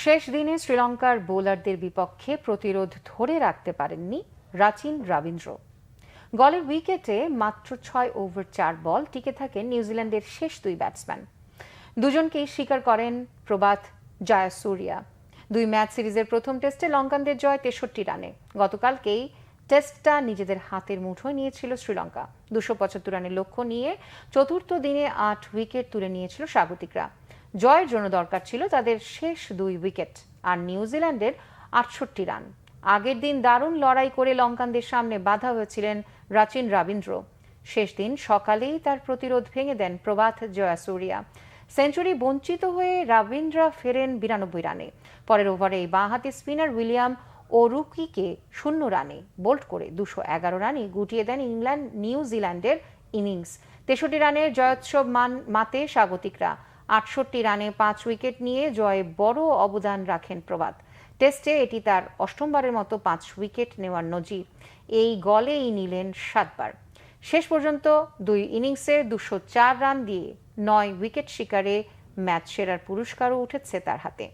শেষ দিনে শ্রীলঙ্কার বোলারদের বিপক্ষে প্রতিরোধ ধরে রাখতে পারেননি রাচিন রবীন্দ্র। গলের উইকেটে মাত্র 6 ওভার 4 বল টিকে থাকেন নিউজিল্যান্ডের শেষ দুই ব্যাটসম্যান। দুজনকেই স্বীকার করেন প্রবাথ জয়াসুরিয়া। দুই ম্যাচ সিরিজের প্রথম টেস্টে লঙ্কানদের জয় 63 রানে। গতকালকেই টেস্টটা নিজেদের হাতের মুঠোয় নিয়েছিল শ্রীলঙ্কা। 275 রানের লক্ষ্য নিয়ে চতুর্থ দিনে 8 উইকেট তুলে নিয়েছিল স্বাগতিকরা। জয়ের জন্য দরকার ছিল তাদের শেষ দুই উইকেট আর নিউজিল্যান্ডের 68 রান। আগের দিন দারুণ লড়াই করে লঙ্কানদের সামনে বাধা হয়েছিলেন রাচিন রবীন্দ্র। শেষ দিন সকালেই তার প্রতিরোধ ভেঙে দেন প্রবাথ জয়াসুরিয়া। সেঞ্চুরি বঞ্চিত হয়ে রবীন্দ্র ফেরেন 92 রানে। পরের ওভারে বাঁহাতি স্পিনার উইলিয়াম ওরুকিকে 0 রানে বোল্ড করে 211 রানে গুটিয়ে দেন নিউজিল্যান্ডের ইনিংস। 63 রানের জয়োৎসব মাতে স্বাগতিকরা। 68 রানে 5 উইকেট নিয়ে জয়ে বড় অবদান রাখেন প্রবাথ। টেস্টে এটি তার অষ্টমবারের মতো 5 উইকেট নেওয়ার নজির। এই গলেই নিলেন 7 বার। শেষ পর্যন্ত দুই ইনিংসে 204 রান দিয়ে 9 উইকেট শিকারে ম্যাচ সেরার পুরস্কারও উঠেছে তার হাতে।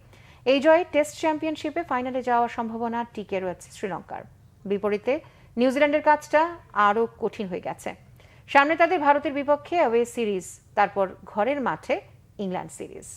এই জয়ে টেস্ট চ্যাম্পিয়নশিপে ফাইনালে যাওয়ার সম্ভাবনা টিকে রয়েছে শ্রীলঙ্কার। বিপরীতে নিউজিল্যান্ডের কাজটা আরও কঠিন হয়ে গেছে। সামনে তাদের ভারতের বিপক্ষে অ্যাওয়ে সিরিজ, তারপর ঘরের মাঠে ইংল্যান্ড সিরিজ।